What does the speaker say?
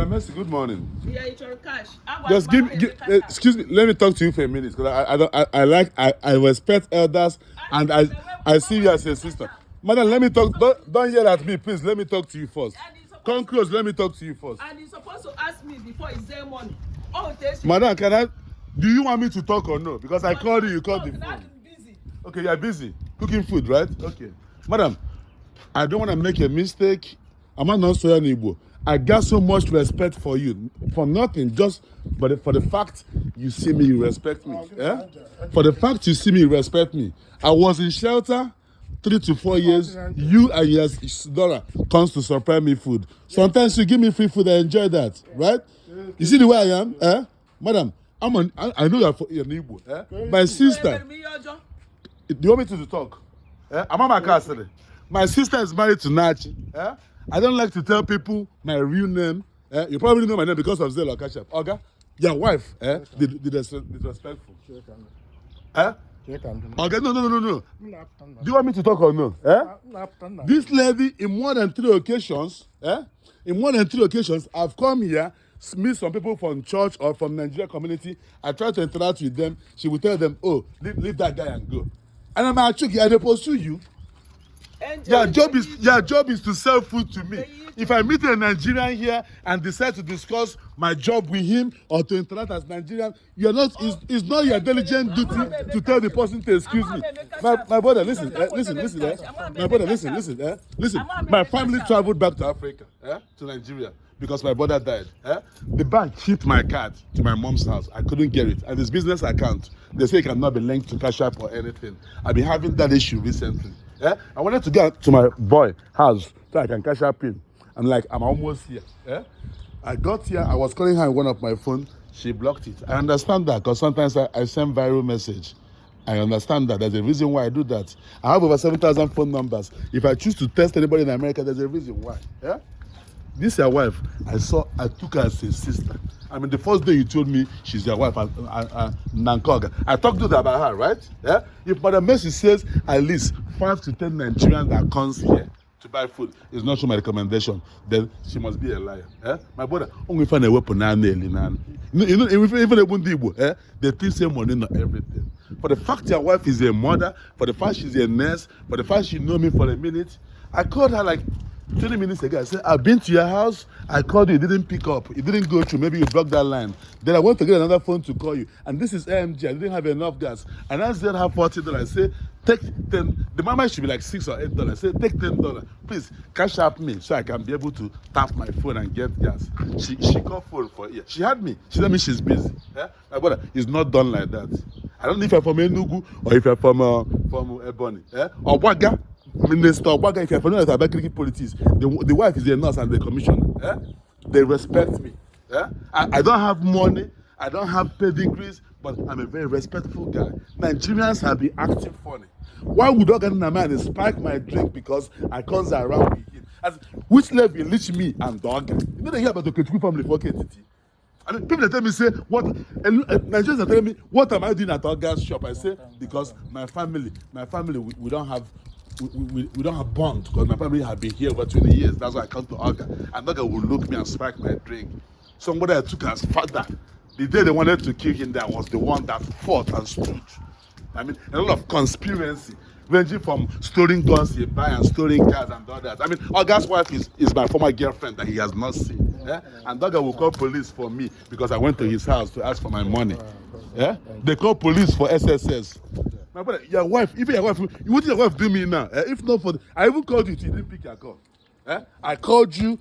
Madam Mercy, good morning. Yeah, it's your cash. Just excuse me, let me talk to you for a minute because I respect elders and I see you as a sister. Madam, let me talk. Don't yell at me, please. Let me talk to you first. Come close. Let me talk to you first. And he's supposed to ask me before his ceremony. Oh, Madam, do you want me to talk or no? Because I called you called the phone. I'm busy. Okay, you're busy cooking food, right? Okay, madam, I don't want to make a mistake. I'm not so Igbo. I got so much respect for you, for nothing, just for the fact you see me, you respect me. Yeah? For the fact you see me, you respect me. I was in shelter 3 to 4 years. You and your daughter comes to supply me food. Sometimes you give me free food, I enjoy that, right? You see the way I am, eh? Madam, I know you're an Igbo. Eh? My sister. Do you want me to talk? I'm on my castle. My sister is married to Nachi. I don't like to tell people my real name. You probably know my name because of Zelo Kashap. Oga, your wife, the respectful. Okay, no. Do you want me to talk or no? This lady, in more than 3 occasions, I've come here, meet some people from church or from Nigeria community. I try to interact with them. She will tell them, oh, leave that guy and go. And I'm actually, I pursue you. Your job is to sell food to me. If I meet a Nigerian here and decide to discuss my job with him or to interact as Nigerian, it's not your diligent duty to tell the person to excuse me. My brother, listen. My brother, listen. My family traveled back to Africa, to Nigeria, because my brother died. The bank shipped my card to my mom's house. I couldn't get it. And this business account, they say it cannot be linked to Cash App or anything. I've been having that issue recently. I wanted to get to my boy house so I can cash up in. I'm almost here. I got here, I was calling her on one of my phone. She blocked it. I understand that because sometimes I send viral message. I understand that. There's a reason why I do that. I have over 7,000 phone numbers. If I choose to test anybody in America, there's a reason why. This is your wife. I took her as a sister. I mean, the first day you told me she's your wife, Nankoga. I talked to her about her, right? If Madam Mercy says at least 5 to 10 Nigerians that comes here to buy food is not my recommendation, then she must be a liar. My brother, only find a weapon now, even a Bundibo, they think same money, not everything. For the fact your wife is a mother, for the fact she's a nurse, for the fact she know me for a minute, I called her like 20 minutes ago. I said, I've been to your house. I called you. You didn't pick up. You didn't go through. Maybe you blocked that line. Then I went to get another phone to call you. And this is AMG. I didn't have enough gas. And I said, have $40. I said, take 10. The mama should be like $6 or $8. I said, take $10. Please, cash up me so I can be able to tap my phone and get gas. She called phone for a year. She had me. She told me she's busy. My brother, it's not done like that. I don't know if you're from Enugu or if you're from Ebony. Or Waga. Minister Obaga, if you're familiar with Abakaliki politics, the wife is a nurse and the commissioner. They respect me. I don't have money, I don't have pedigrees, but I'm a very respectful guy. Nigerians have been acting funny. Why would Oga man spike my drink because I comes around with him? Which level reach me and Oga? You know they hear about the Ketuku family for KTT. I mean, people tell me, say, what? Nigerians are telling me, what am I doing at Oga's shop? I say, because my family, we don't have. We don't have bond because my family have been here over 20 years. That's why I come to Oga. And Oga will look me and spike my drink. Somebody I took as father, the day they wanted to kill him, there was the one that fought and stood. I mean, a lot of conspiracy, ranging from stealing guns he buy and stealing cars and all that. I mean, Oga's wife is my former girlfriend that he has not seen. And Oga will call police for me because I went to his house to ask for my money. They call police for SSS. My brother, your wife, even your wife, what did your wife do me now? If not for, I even called you, you didn't pick your call. I called you,